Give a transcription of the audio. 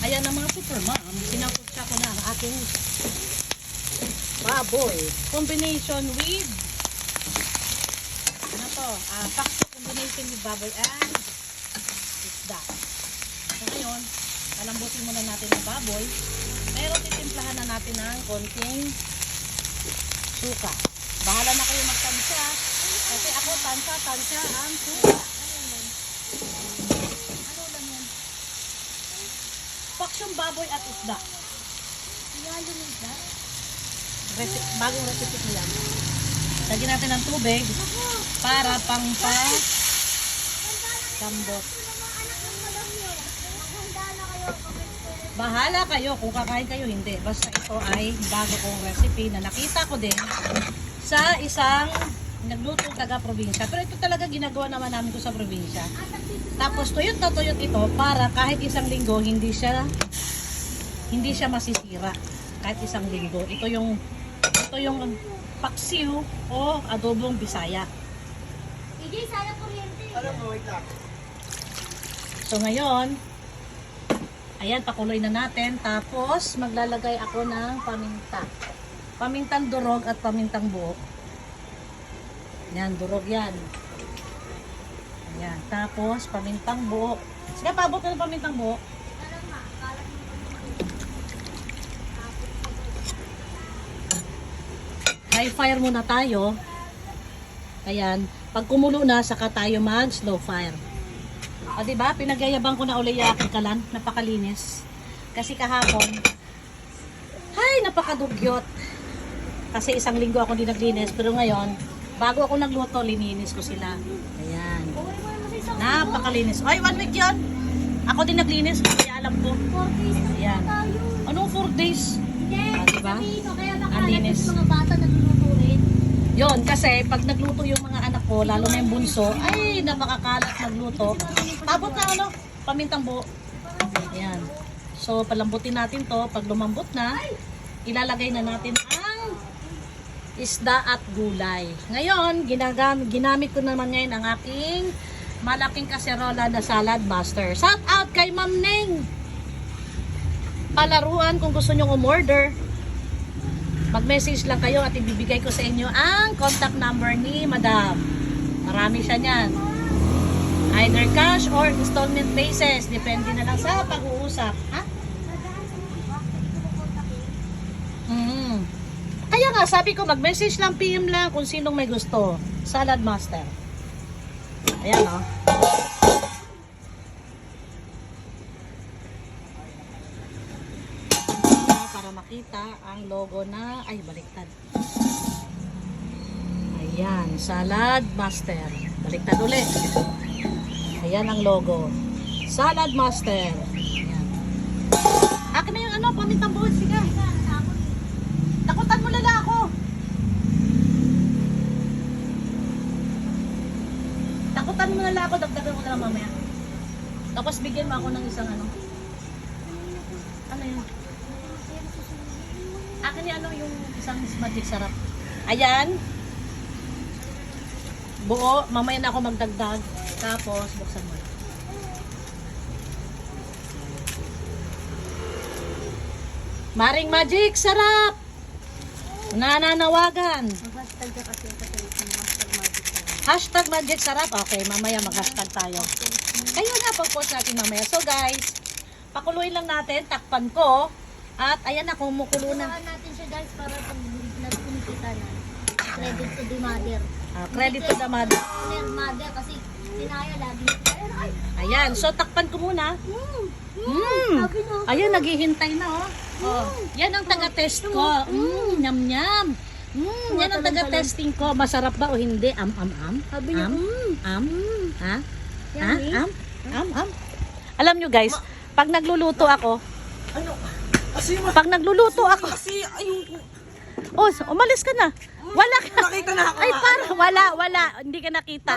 Ayan ang mga super ma'am. Sinakutsa ko na ang aking baboy. Combination with ano to? Pakso combination with baboy and isda. So ngayon, palambutin muna natin ang baboy. Pero titimplahan na natin ng konting suka. Bahala na kayo magtansya. Kasi ako tansya ang suka. Ano lang yan? Paksyong baboy at isda. Lalo ng isda? Bagong recipe ko yan. Lagyan natin ng tubig para pangpa-sambot. Bahala kayo kung kakain kayo, hindi. Basta ito ay bago kong recipe na nakita ko din sa isang nagluto taga-probinsya. Pero ito talaga ginagawa naman namin ko sa probinsya. Tapos tuyot na tuyot ito para kahit isang linggo hindi siya masisira. Kahit isang linggo. Ito yung paksiw o adobong Bisaya. EJ, sana kuryente. So ngayon, ayan, pakuloy na natin. Tapos maglalagay ako ng paminta. Pamintang durog at pamintang buo. Yan, durog yan. Ayan, tapos pamintang buo. Sige, paabot na ng pamintang buo. High fire muna tayo. Ayan, pag kumulo na, saka tayo mag slow fire. O diba, pinagyayabang ko na uli yung aking kalan, napakalinis. Kasi kahapon, ay, napakadugyot. Kasi isang linggo ako hindi naglinis, pero ngayon, bago ako nagluto, lininis ko sila. Ayan. Napakalinis. Ay, 1 week yun. Ako din naglinis, kasi alam ko. 4 days na Ayan. tayo. Anong 4 days? Hindi. Diba? Kaya Ang nakalat linis. yung mga bata na lulutuin. Yon, kasi pag nagluto yung mga anak ko, lalo na yung bunso, ay, napakakalat magluto. Tapos na ano, pamintang buo. Ayan. So, palambutin natin to. Pag lumambot na, ilalagay na natin ang isda at gulay. Ngayon, ginamit ko naman ngayon ang aking malaking kaserola na salad master. Shout out kay Ma'am Ning! Palaruan kung gusto nyong umorder. Mag-message lang kayo at ibibigay ko sa inyo ang contact number ni Madam. Marami siya niyan. Either cash or installment basis. Depende na lang sa pag-uusap. Ha? Kaya nga, sabi ko, mag-message lang, PM lang kung sinong may gusto. Salad Master. Ayan o. Para makita ang logo na, ay baliktad. Ayan, Salad Master. Baliktad ulit. Ayan ang logo. Salad Master. Ayan. Akin na yung ano, pamintang buhod. Sige. Takutan mo lala ako. Takutan mo lala ako. Dagdagan mo na lang mamaya. Tapos bigyan mo ako ng isang ano. Ano yun? Akin yung ano yung isang magic sarap. Ayan. Buo. Mamaya na ako magdagdag. Tapos buksan mo. Maring Magic, sarap! Nananawagan. Mag-hashtag ka kasi sa hashtag magic. Hashtag Magic sarap. Okay, mamaya mag-hashtag tayo. Kaya nga pag-post natin mamaya. So guys, pakuluin lang natin. Takpan ko. At ayan na, kumukulo na. Saan natin siya guys para pag nagkumikita na. Credit to the mother. Credit to the mother. Mother kasi sinaya lagi. Ay! Ayan, so takpan ko muna. Sabi no. Ayun, naghihintay na oh. Oh, yan ang taga-test ko. Nyam nyam. Yan ang taga-testing ko. Masarap ba o hindi? Am. Sabi niya, Am. Ha? Ha? Yummy. Am. Alam nyo guys, pag nagluluto ako, Ano? Kasi pag nagluluto ako, kasi ayun. oh, umalis ka na. Wala ka. Nakita na ako. Ay, para, wala. Hindi ka nakita.